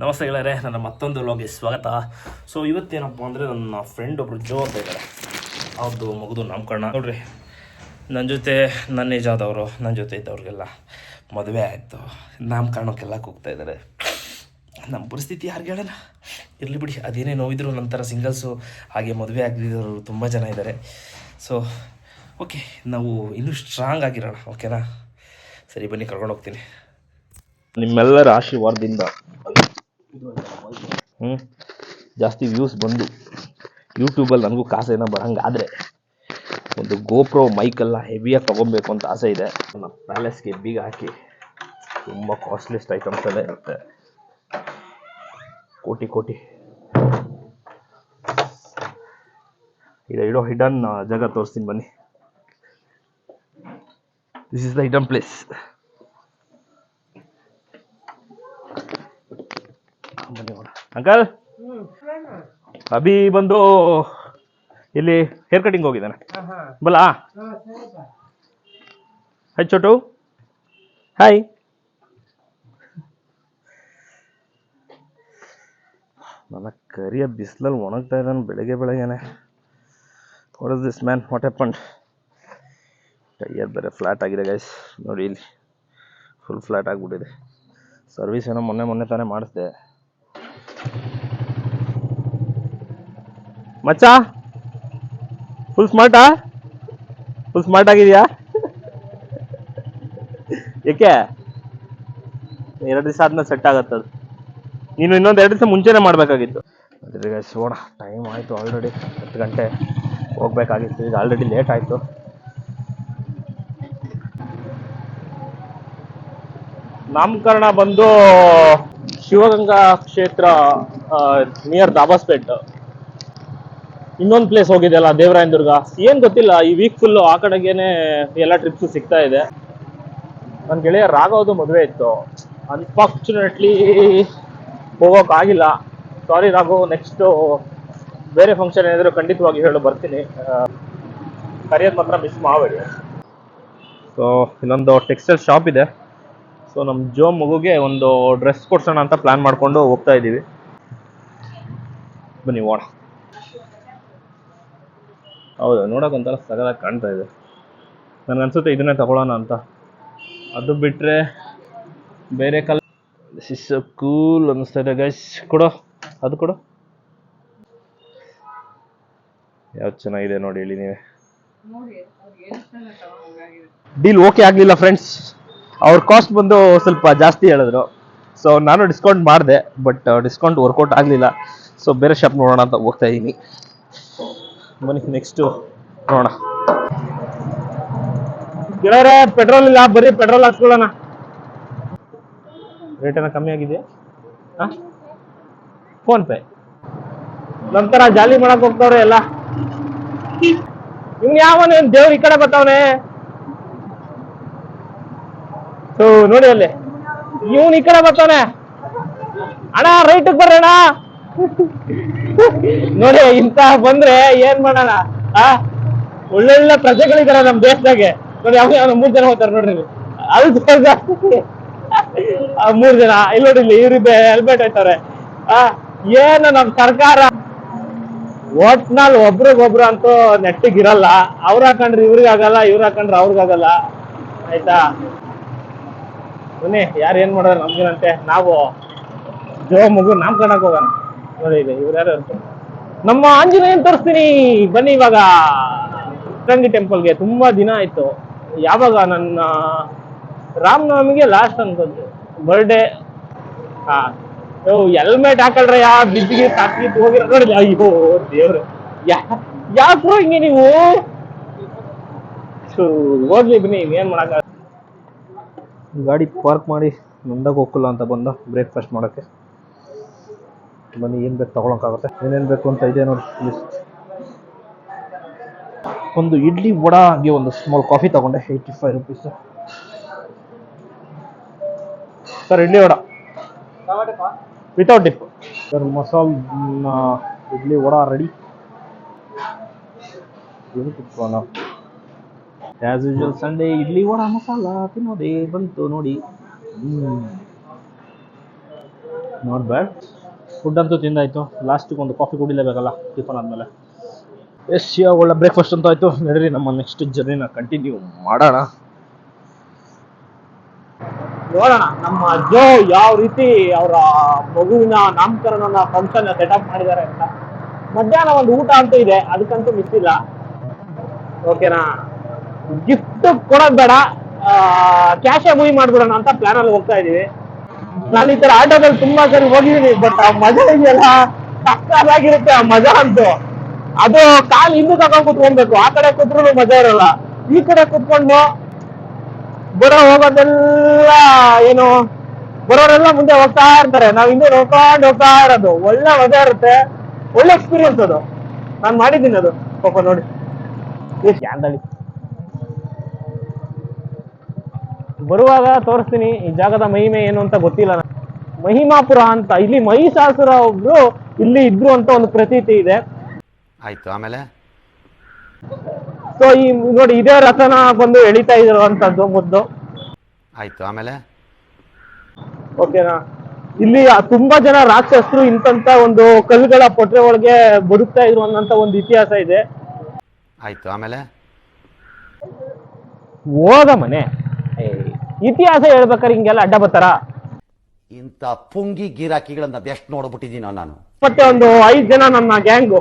ನಮಸ್ತೆ ಗೆಳೆಯರೆ, ನನ್ನ ಮತ್ತೊಂದು ವ್ಲಾಗ್ಗೆ ಸ್ವಾಗತ. ಸೊ ಇವತ್ತೇನಪ್ಪ ಅಂದರೆ ನನ್ನ ಫ್ರೆಂಡ್ ಒಬ್ಬರು ಜೋ ಅಂತ ಇದ್ದಾರೆ. ಅವ್ರದ್ದು ಮಗದು ನಾಮಕರಣ ನೋಡ್ರಿ. ನನ್ನ ಜೊತೆ ನನ್ನ ಏಜ್ ಆದವರು, ನನ್ನ ಜೊತೆ ಇದ್ದವ್ರಿಗೆಲ್ಲ ಮದುವೆ ಆಯಿತು, ನಾಮಕರಣಕ್ಕೆಲ್ಲ ಕೂಗ್ತಾ ಇದ್ದಾರೆ. ನಮ್ಮ ಪರಿಸ್ಥಿತಿ ಯಾರಿಗೆ ಹೇಳೋಣ, ಇರಲಿ ಬಿಡಿ. ಅದೇನೇ ನೋವಿದ್ರು ನಂತರ ಸಿಂಗಲ್ಸು ಹಾಗೆ ಮದುವೆ ಆಗದಿದ್ದವರು ತುಂಬ ಜನ ಇದ್ದಾರೆ. ಸೊ ಓಕೆ, ನಾವು ಇನ್ನೂ ಸ್ಟ್ರಾಂಗ್ ಆಗಿರೋಣ, ಓಕೆನಾ? ಸರಿ, ಬನ್ನಿ ಕರ್ಕೊಂಡು ಹೋಗ್ತೀನಿ. ನಿಮ್ಮೆಲ್ಲರ ಆಶೀರ್ವಾದದಿಂದ ಜಾಸ್ತಿ ವ್ಯೂಸ್ ಬಂದು ಯೂಟ್ಯೂಬಲ್ಲಿ ನನಗೂ ಕಾಸು ಏನೋ ಬರೋಂಗಾದರೆ ಒಂದು ಗೋಪ್ರೋ ಮೈಕೆಲ್ಲ ಹೆವಿಯಾಗಿ ತೊಗೊಬೇಕು ಅಂತ ಆಸೆ ಇದೆ. ನನ್ನ ಪ್ಯಾಲೇಸ್ಗೆ ಬೀಗ ಹಾಕಿ ತುಂಬ ಕಾಸ್ಟ್ಲಿಸ್ಟ್ ಐಟಮ್ಸ್ ಎಲ್ಲ ಇರುತ್ತೆ. ಕೋಟಿ ಇಡೋ ಹಿಡನ್ ಜಾಗ ತೋರಿಸ್ತೀನಿ ಬನ್ನಿ. This is the hidden place. Uncle Abhi ಬಂದು ಇಲ್ಲಿ ಹೇರ್ ಕಟಿಂಗ್ ಹೋಗಿದ್ದಾನೆ. ಬಲಾ ಹೈ ಚೋಟು, ಹಾಯ್. ನನ್ನ ಕರಿಯ ಬಿಸಿಲಲ್ಲಿ ಒಣಗ್ತಾ ಇದ್ದಾನೆ ಬೆಳಗ್ಗೆನೆ. What is this man, what happened? Tyre ಬೇರೆ ಫ್ಲಾಟ್ ಆಗಿದೆ ಗೈಸ್, ನೋಡಿ ಇಲ್ಲಿ ಫುಲ್ ಫ್ಲಾಟ್ ಆಗಿಬಿಟ್ಟಿದೆ. ಸರ್ವಿಸ್ ಏನೋ ಮೊನ್ನೆ ತಾನೇ ಮಾಡಿಸ್ದೆ. ಮಚ್ಚ ಫುಲ್ ಸ್ಮಾರ್ಟ್ ಆಗಿದೆಯಾ? ಏಕೆ 2 ದಿವಸ ಆದ್ಮೇಲೆ ಸೆಟ್ ಆಗತ್ತದು. ನೀನು ಇನ್ನೊಂದು 2 ದಿವಸ ಮುಂಚೆನೇ ಮಾಡಬೇಕಾಗಿತ್ತು. ಅದ್ರಿಗೆ ಸೋಣ ಟೈಮ್ ಆಯಿತು ಆಲ್ರೆಡಿ 10 ಗಂಟೆ ಹೋಗ್ಬೇಕಾಗಿತ್ತು. ಈಗ ಆಲ್ರೆಡಿ ಲೇಟ್ ಆಯಿತು. ನಾಮಕರಣ ಬಂದು ಶಿವಗಂಗಾ ಕ್ಷೇತ್ರ ನಿಯರ್ ದಾಬಾಸ್ಪೇಟ್. ಇನ್ನೊಂದು ಪ್ಲೇಸ್ ಹೋಗಿದೆಯಲ್ಲ ದೇವರಾಯನ ದುರ್ಗ, ಏನು ಗೊತ್ತಿಲ್ಲ. ಈ ವೀಕ್ ಫುಲ್ಲು ಆ ಕಡೆಗೇನೆ ಎಲ್ಲ ಟ್ರಿಪ್ಸು ಸಿಗ್ತಾ ಇದೆ. ನನ್ನ ಗೆಳೆಯ ರಾಘವ್ದು ಮದುವೆ ಇತ್ತು, ಅನ್ಫಾರ್ಚುನೇಟ್ಲಿ ಹೋಗೋಕ್ಕಾಗಿಲ್ಲ. ಸಾರಿ ರಾಘವ್, ನೆಕ್ಸ್ಟು ಬೇರೆ ಫಂಕ್ಷನ್ ಏನಾದರೂ ಖಂಡಿತವಾಗಿ ಹೇಳು, ಬರ್ತೀನಿ. ಕರಿಯೋದು ಮಾತ್ರ ಮಿಸ್ ಮಾಡಬೇಡಿ. ಸೊ ಇನ್ನೊಂದು ಟೆಕ್ಸ್ಟೈಲ್ ಶಾಪ್ ಇದೆ. ಸೊ ನಮ್ಮ ಜೋ ಮಗುಗೆ ಒಂದು ಡ್ರೆಸ್ ಕೊಡ್ಸೋಣ ಅಂತ ಪ್ಲ್ಯಾನ್ ಮಾಡಿಕೊಂಡು ಹೋಗ್ತಾ ಇದ್ದೀವಿ. ಬನ್ನಿ ಹೋಣ. ಹೌದು, ನೋಡೋಕೊಂಥರ ಸಗದಾಗಿ ಕಾಣ್ತಾ ಇದೆ. ನನಗನ್ಸುತ್ತೆ ಇದನ್ನೇ ತಗೊಳ್ಳೋಣ ಅಂತ. ಅದು ಬಿಟ್ಟರೆ ಬೇರೆ ದಿಸ್ ಇಸ್ ಕೂಲ್ ಅನ್ನಿಸ್ತಾ ಇದೆ ಗೈಸ್. ಅದು ಕೊಡು. ಯಾವ್ದು ಚೆನ್ನಾಗಿದೆ ನೋಡಿ, ಹೇಳಿ ನೀವೇ. ಡೀಲ್ ಓಕೆ ಆಗಲಿಲ್ಲ ಫ್ರೆಂಡ್ಸ್. ಅವ್ರ ಕಾಸ್ಟ್ ಬಂದು ಸ್ವಲ್ಪ ಜಾಸ್ತಿ ಹೇಳಿದ್ರು. ಸೊ ನಾನು ಡಿಸ್ಕೌಂಟ್ ಮಾಡಿದೆ, ಬಟ್ ಡಿಸ್ಕೌಂಟ್ ವರ್ಕೌಟ್ ಆಗಲಿಲ್ಲ. ಸೊ ಬೇರೆ ಶಾಪ್ ನೋಡೋಣ ಅಂತ ಹೋಗ್ತಾ ಇದ್ದೀನಿ. ಬನ್ನಿ ನೆಕ್ಸ್ಟು ನೋಡೋಣ. ಗೆಳೆಯರೆ, ಪೆಟ್ರೋಲ್ ಇಲ್ಲ, ಬರೀ ಪೆಟ್ರೋಲ್ ಹಾಕ್ಕೊಳ್ಳೋಣ. ರೇಟ್ ಏನೋ ಕಮ್ಮಿ ಆಗಿದೆಯಾ? Phone pay. ನಂತರ ಜಾಲಿ ಮಾಡಕ್ ಹೋಗ್ತಾವ್ರೆ ಎಲ್ಲ. ಇವ್ನು ಯಾವನೇನು ದೇವ್ರು ಈ ಕಡೆ ಬರ್ತಾವನೆ. ಸೊ ನೋಡಿ ಅಲ್ಲಿ ಇವನು ಈ ಕಡೆ ಬರ್ತಾನೆ. ಅಣ್ಣ ರೈಟಿಗೆ ಬರ್ರಣ. ನೋಡಿ ಇಂತ ಬಂದ್ರೆ ಏನ್ ಮಾಡೋಣ? ಒಳ್ಳೊಳ್ಳೆ ಪ್ರಜೆಗಳಿದ್ದಾರೆ ನಮ್ ದೇಶದಾಗೆ. ನೋಡಿ ಅವ್ನು 3 ಜನ ಹೋಗ್ತಾರೆ ನೋಡ್ರಿ. ಅದು 3 ಜನ ಇಲ್ಲಿ ನೋಡಿ, ಇವ್ರಿದ್ದೆ ಹೆಲ್ಮೆಟ್ ಆಯ್ತವ್ರೆ. ಏನು ನಮ್ ಸರ್ಕಾರ ಒಟ್ನಲ್ಲಿ ಒಬ್ರಿಗೊಬ್ರು ಅಂತೂ ನೆಟ್ಟಿಗಿರಲ್ಲ. ಅವ್ರು ಹಾಕೊಂಡ್ರೆ ಇವ್ರಿಗಾಗಲ್ಲ, ಇವ್ರು ಹಾಕೊಂಡ್ರೆ ಅವ್ರಿಗಾಗಲ್ಲ. ಆಯ್ತಾ? ಬನ್ನಿ, ಯಾರು ಏನ್ ಮಾಡೋರು ನಮ್ಗೇನಂತೆ. ನಾವು ಜೋ ಮಗು ನಾಮಕರಣಕ್ಕೆ ಹೋಗೋಣ. ನೋಡಿ ಈಗ ಇವ್ರು ಯಾರು ಇರ್ತಾರೆ. ನಮ್ಮ ಆಂಜನೇಯನ್ ತೋರಿಸ್ತೀನಿ ಬನ್ನಿ. ಇವಾಗ ರಂಗಿ ಟೆಂಪಲ್ಗೆ ತುಂಬಾ ದಿನ ಆಯ್ತು. ಯಾವಾಗ ನನ್ನ ರಾಮನವಮಿಗೆ ಲಾಸ್ಟ್ ಅನ್ಕೊಂತು ಬರ್ಡೇ. ಹೆಲ್ಮೆಟ್ ಹಾಕಲ್ರ, ಬಿದ್ದಿಗೆ ತಾಕಿತ್ತು ಹೋಗಿರೋ ನೋಡಿ. ಅಯ್ಯೋ ದೇವ್ರು, ಯಾಕ್ರೋ ಹಿಂಗೆ ನೀವು? ಹೋಗ್ಲಿ ಬನ್ನಿ, ಏನ್ ಮಾಡಕ. ಗಾಡಿ ಪಾರ್ಕ್ ಮಾಡಿ ಮುಂದಾಗ ಹೋಗಲ್ಲ ಅಂತ ಬಂದ ಬ್ರೇಕ್ಫಾಸ್ಟ್ ಮಾಡೋಕ್ಕೆ. ಬನ್ನಿ, ಏನು ಬೇಕು ತಗೊಳಕ್ಕಾಗುತ್ತೆ. ಏನೇನು ಬೇಕು ಅಂತ ಇದೆ ನೋಡಿ ಲಿಸ್ಟ್. ಒಂದು ಇಡ್ಲಿ ವಡಾ ಹಾಗೆ ಒಂದು ಸ್ಮಾಲ್ ಕಾಫಿ ತಗೊಂಡೆ, 85 rupees. Sir idli vada without dip. Sir masala idli vada ready. As usual Sunday idli vada masala ತಿನ್ನೋದೇ ಬಂತು ನೋಡಿ. Not bad. ಫುಡ್ ಅಂತೂ ತಿಂದಾಯ್ತು, ಲಾಸ್ಟಿಗೆ ಒಂದು ಕಾಫಿ ಕುಡಿಲೇಬೇಕಲ್ಲ ಟಿಫನ್ ಆದಮೇಲೆ. ಎಸ್, ಒಳ್ಳೆ ಬ್ರೇಕ್ಫಾಸ್ಟ್ ಅಂತೂ ಆಯಿತು. ನಡೀರಿ ನಮ್ಮ ನೆಕ್ಸ್ಟ್ ಜರ್ನಿನ ಕಂಟಿನ್ಯೂ ಮಾಡೋಣ. ನೋಡೋಣ ನಮ್ಮ ಅಜ್ಜೋ ಯಾವ ರೀತಿ ಅವರ ಮಗುವಿನ ನಾಮಕರಣನ ಫಂಕ್ಷನ್ ಸೆಟಪ್ ಮಾಡಿದ್ದಾರೆ ಅಂತ. ಮಧ್ಯಾಹ್ನ ಒಂದು ಊಟ ಅಂತೂ ಇದೆ, ಅದಕ್ಕಂತೂ ಮಿಸ್ ಇಲ್ಲ. ಓಕೆನಾ, ಗಿಫ್ಟ್ ಕೊಡೋದು ಬೇಡ, ಕ್ಯಾಶೇ ಮೂವಿ ಮಾಡ್ಬಿಡೋಣ ಅಂತ ಪ್ಲಾನ್ ಅಲ್ಲಿ ಹೋಗ್ತಾ ಇದೀವಿ. ನಾನು ಈ ತರ ಆಟೋದಲ್ಲಿ ತುಂಬಾ ಸರಿ ಹೋಗಿದ್ದೀನಿ, ಬಟ್ ಆ ಮಜಾ ಇದೆಯಲ್ಲ ಸಕ್ಕತ್ತಾಗಿರುತ್ತೆ ಆ ಮಜಾ ಅಂತೂ. ಅದು ಕಾಲು ಹಿಂದೆ ತಗೊಂಡು ಕುತ್ಕೊಬೇಕು, ಆ ಕಡೆ ಕೂತ್ರು ಮಜಾ ಇರಲ್ಲ. ಈ ಕಡೆ ಕುತ್ಕೊಂಡು ಬರೋ ಹೋಗೋದೆಲ್ಲ ಏನು, ಬರೋರೆಲ್ಲ ಮುಂದೆ ಹೋಗ್ತಾ ಇರ್ತಾರೆ, ನಾವ್ ಹಿಂದೆ ಹೋಗ್ತಾ ಇರೋದು. ಒಳ್ಳೆ ಮಜಾ ಇರುತ್ತೆ, ಒಳ್ಳೆ ಎಕ್ಸ್ಪೀರಿಯನ್ಸ್ ಅದು. ನಾನು ಮಾಡಿದ್ದೀನಿ ಅದು ಪಾಪ. ನೋಡಿ ಎಷ್ಟು ಯಾಂದಳಿ. ಬರುವಾಗ ತೋರಿಸ್ತೀನಿ ಈ ಜಾಗದ ಮಹಿಮೆ ಏನು ಅಂತ. ಗೊತ್ತಿಲ್ಲ, ಮಹಿಮಾಪುರ ಅಂತ. ಇಲ್ಲಿ ಮಹಿಷಾಸುರ ಒಬ್ರು ಇಲ್ಲಿ ಇದ್ರು ಅಂತ ಒಂದು ಪ್ರತೀತಿ ಇದೆ. ಆಯ್ತು, ಆಮೇಲೆ ಸೊ ಈ ನೋಡಿ, ಇದೇ ರಥನ ಬಂದು ಎಳಿತಾ ಇರುವಂತದ್ದು ಮುದ್ದು. ಆಯ್ತು, ಆಮೇಲೆ ಓಕೆನಾ. ಇಲ್ಲಿ ತುಂಬಾ ಜನ ರಾಕ್ಷಸರು ಇಂತ ಒಂದು ಕಲ್ಲುಗಳ ಪೊಟ್ರೆ ಒಳಗೆ ಬದುಕ್ತಾ ಇದ್ರು ಅನ್ನೋಂತ ಒಂದು ಇತಿಹಾಸ ಇದೆ. ಆಯ್ತು, ಆಮೇಲೆ ಹೋದ ಮನೆ ಇತಿಹಾಸ ಹೇಳ್ಬೇಕಾದ್ರೆ ಹಿಂಗೆಲ್ಲ ಅಡ್ಡ ಬರ್ತಾರ? ಇಂಥ ಪುಂಗಿ ಗಿರಾಕಿಗಳನ್ನ ಎಷ್ಟು ನೋಡ್ಬಿಟ್ಟಿದ್ದೀನೋ ನಾನು. ಮತ್ತೆ ಒಂದು 5 ಜನ ನನ್ನ ಗ್ಯಾಂಗು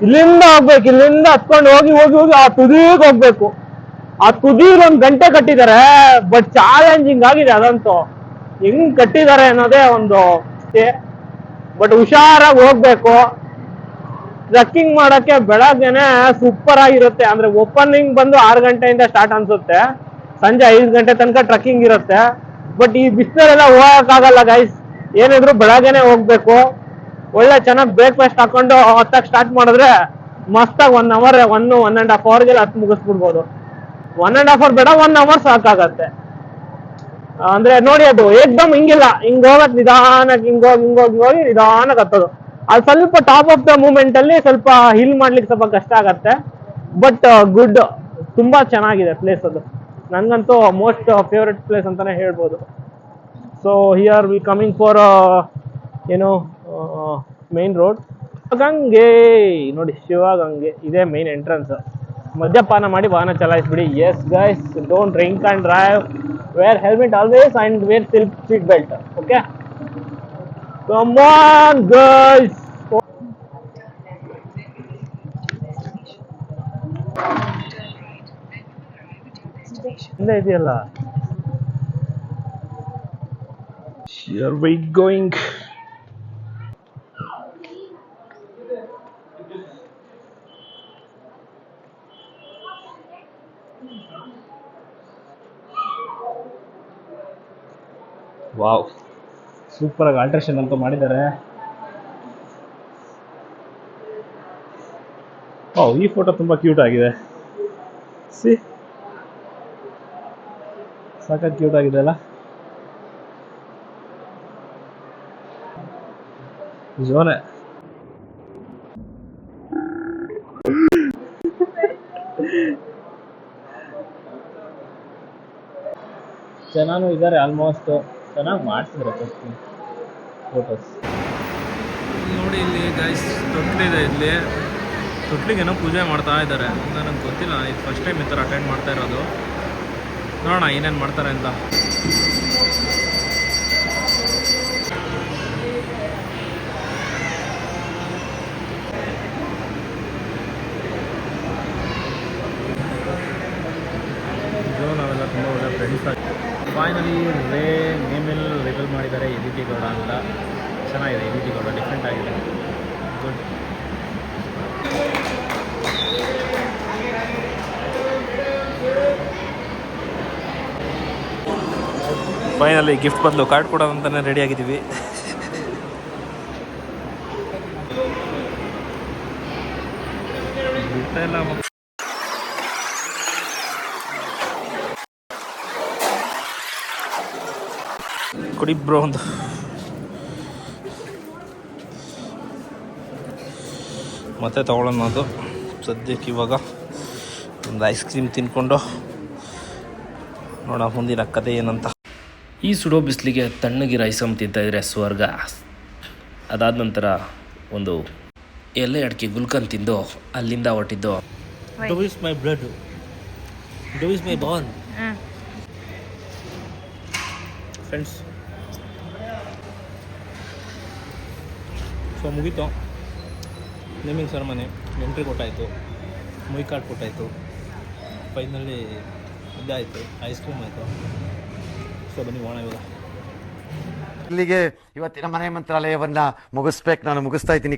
ಇಲ್ಲಿಂದ ಹೋಗ್ಬೇಕು, ಇಲ್ಲಿಂದ ಹತ್ಕೊಂಡು ಹೋಗಿ ಹೋಗಿ ಹೋಗಿ ಆ ತುದಿಗೆ ಹೋಗ್ಬೇಕು. ಆ ತುದಿಗೆ 1 ಗಂಟೆ ಕಟ್ಟಿದ್ದಾರೆ, ಬಟ್ ಚಾಲೆಂಜಿಂಗ್ ಆಗಿದೆ ಅದಂತೂ. ಹೆಂಗ್ ಕಟ್ಟಿದ್ದಾರೆ ಅನ್ನೋದೇ ಒಂದು, ಬಟ್ ಹುಷಾರಾಗಿ ಹೋಗ್ಬೇಕು. ಟ್ರೆಕ್ಕಿಂಗ್ ಮಾಡಕ್ಕೆ ಬೆಳಗ್ಗೆನೆ ಸೂಪರ್ ಆಗಿರುತ್ತೆ. ಅಂದ್ರೆ ಓಪನಿಂಗ್ ಬಂದು 6 ಗಂಟೆಯಿಂದ ಸ್ಟಾರ್ಟ್ ಅನ್ಸುತ್ತೆ, ಸಂಜೆ 5 ಗಂಟೆ ತನಕ ಟ್ರೆಕ್ಕಿಂಗ್ ಇರುತ್ತೆ. ಬಟ್ ಈ ಬಿಸಿಲೆಲ್ಲ ಹೋಗಕ್ಕಾಗಲ್ಲ ಗೈಸ್, ಏನಿದ್ರು ಬೆಳಗ್ಗೆನೆ ಹೋಗ್ಬೇಕು. ಒಳ್ಳೆ ಚೆನ್ನಾಗಿ ಬ್ರೇಕ್ಫಾಸ್ಟ್ ಹಾಕೊಂಡು ಹತ್ತಕ್ಕೆ ಸ್ಟಾರ್ಟ್ ಮಾಡಿದ್ರೆ ಮಸ್ತಾಗಿ 1 ಅವರ್ 1.5 ಅವರ್ಗೆಲ್ಲ ಹತ್ತು ಮುಗಿಸ್ಬಿಡ್ಬೋದು. 1.5 ಅವರ್ ಬೇಡ, 1 ಅವರ್ ಸಾಕಾಗತ್ತೆ. ಅಂದ್ರೆ ನೋಡಿ, ಅದು ಏಕ್ದಮ್ ಹಿಂಗಿಲ್ಲ, ಹಿಂಗ್ ಹೋಗತ್ ನಿಧಾನಕ್ಕೆ, ಹಿಂಗೋಗಿ ನಿಧಾನಕ್ಕೆ ಹತ್ತೋದು. ಅದು ಸ್ವಲ್ಪ ಟಾಪ್ ಆಫ್ ದ ಮೂಮೆಂಟ್ ಅಲ್ಲಿ ಸ್ವಲ್ಪ ಹಿಲ್ ಮಾಡ್ಲಿಕ್ಕೆ ಸ್ವಲ್ಪ ಕಷ್ಟ ಆಗತ್ತೆ, ಬಟ್ ಗುಡ್. ತುಂಬಾ ಚೆನ್ನಾಗಿದೆ ಪ್ಲೇಸ್ ಅದು. ನಂಗಂತೂ ಮೋಸ್ಟ್ ಫೇವ್ರೆಟ್ ಪ್ಲೇಸ್ ಅಂತಾನೆ ಹೇಳ್ಬೋದು. So here we coming for ಏನು ಮೇನ್ ರೋಡ್ ಗಂಗೆ. ನೋಡಿ, ಶಿವಗಂಗೆ ಇದೇ ಮೇನ್ ಎಂಟ್ರೆನ್ಸ್. ಮದ್ಯಪಾನ ಮಾಡಿ ವಾಹನ ಚಲಾಯಿಸ್ಬಿಡಿ. Yes guys, don't drink and drive, wear helmet always and wear seat belt. Okay, come on guys. ಇಲ್ಲೇ ಇದೆಯಲ್ಲ. Here we going. Wow, super ಆಗಿ ಆಲ್ಟ್ರೇಷನ್ ಅಂತೂ ಮಾಡಿದ್ದಾರೆ. ಈ ಫೋಟೋ ತುಂಬಾ ಕ್ಯೂಟ್ ಆಗಿದೆ. ಸಿ, ಸಾಕಷ್ಟು ಕ್ಯೂಟ್ ಆಗಿದೆ ಅಲ್ಲ. ಜೋನೆ ಚೆನ್ನಾನು ಇದ್ದಾರೆ, ಆಲ್ಮೋಸ್ಟ್ ಚೆನ್ನಾಗಿ ಮಾಡ್ತಿದ್ದಾರೆ ಫೋಟೋಸ್. ನೋಡಿ ಇಲ್ಲಿ ಗೈಸ್, ತೊಟ್ಲಿದೆ. ಇಲ್ಲಿ ತೊಟ್ಲಿಗೇನೋ ಪೂಜೆ ಮಾಡ್ತಾ ಇದ್ದಾರೆ. ನನಗೆ ಗೊತ್ತಿಲ್ಲ, ಇದು ಫಸ್ಟ್ ಟೈಮ್ ಈ ಥರ ಅಟೆಂಡ್ ಮಾಡ್ತಾ ಇರೋದು. ನೋಡೋಣ ಏನೇನು ಮಾಡ್ತಾರೆ ಅಂತ. ನಾವೆಲ್ಲ ತುಂಬ ಒಳ್ಳೆ ಫ್ರೆಂಡ್ಸ್ ಆಗಿ ಫೈನಲಿ ನೇಮಲ್ಲಿ ರಿವೀಲ್ ಮಾಡಿದ್ದಾರೆ, ಎದಿತಿ ಗೌಡ ಅಂತ. ಚೆನ್ನಾಗಿದೆ, ಎದಿತಿ ಗೌಡ ಡಿಫ್ರೆಂಟ್ ಆಗಿದೆ, ಗುಡ್. ಫೈನಲಿ ಗಿಫ್ಟ್ ಬದಲು ಕಾರ್ಡ್ ಕೊಡೋಣ ಅಂತಲೇ ರೆಡಿ ಆಗಿದ್ದೀವಿ. ಎಲ್ಲ ಕೊಡಿ ಬ್ರೋ ಒಂದು. ಮತ್ತೆ ತಗೊಳ್ಳೋಣ ಅದು ಸದ್ಯಕ್ಕೆ. ಇವಾಗ ಒಂದು ಐಸ್ ಕ್ರೀಮ್ ತಿನ್ಕೊಂಡು ನೋಡೋಣ ಮುಂದಿನ ಕತೆ ಏನಂತ. ಈ ಸುಡೋ ಬಿಸಿಲಿಗೆ ತಣ್ಣಗಿರೋ ಐಸಮ್ ತಿಂತಾಯಿದ್ರೆ ಸ್ವರ್ಗ. ಅದಾದ ನಂತರ ಒಂದು ಎಲೆ ಅಡಿಕೆ ಗುಲ್ಕನ್ ತಿಂದು ಅಲ್ಲಿಂದ ಹೊಟ್ಟಿದ್ದು. ಡೋ ಇಸ್ ಮೈ ಬ್ಲಡ್, ಡೋ is my bone. Friends, so ಮುಗೀತು ನೇಮಿಂಗ್ ಸೆರೆಮನಿ. ಎಂಟ್ರಿ ಕೊಟ್ಟಾಯಿತು, ಮೊಯ್ ಕಾರ್ಡ್ ಕೊಟ್ಟಾಯಿತು, ಫೈನಲಿ ಇದಾಯಿತು, ಐಸ್ ಕ್ರೀಮ್ ಆಯಿತು. ಸೊ ಬನ್ನಿ ಹೋಗೋಣ ಇವಾಗ. ಇಲ್ಲಿಗೆ ಇವತ್ತಿನ ಮನೆ ಮಂತ್ರಾಲಯವನ್ನ ಮುಗಿಸ್ಬೇಕು. ನಾನು ಮುಗಿಸ್ತಾ ಇದ್ದೀನಿ.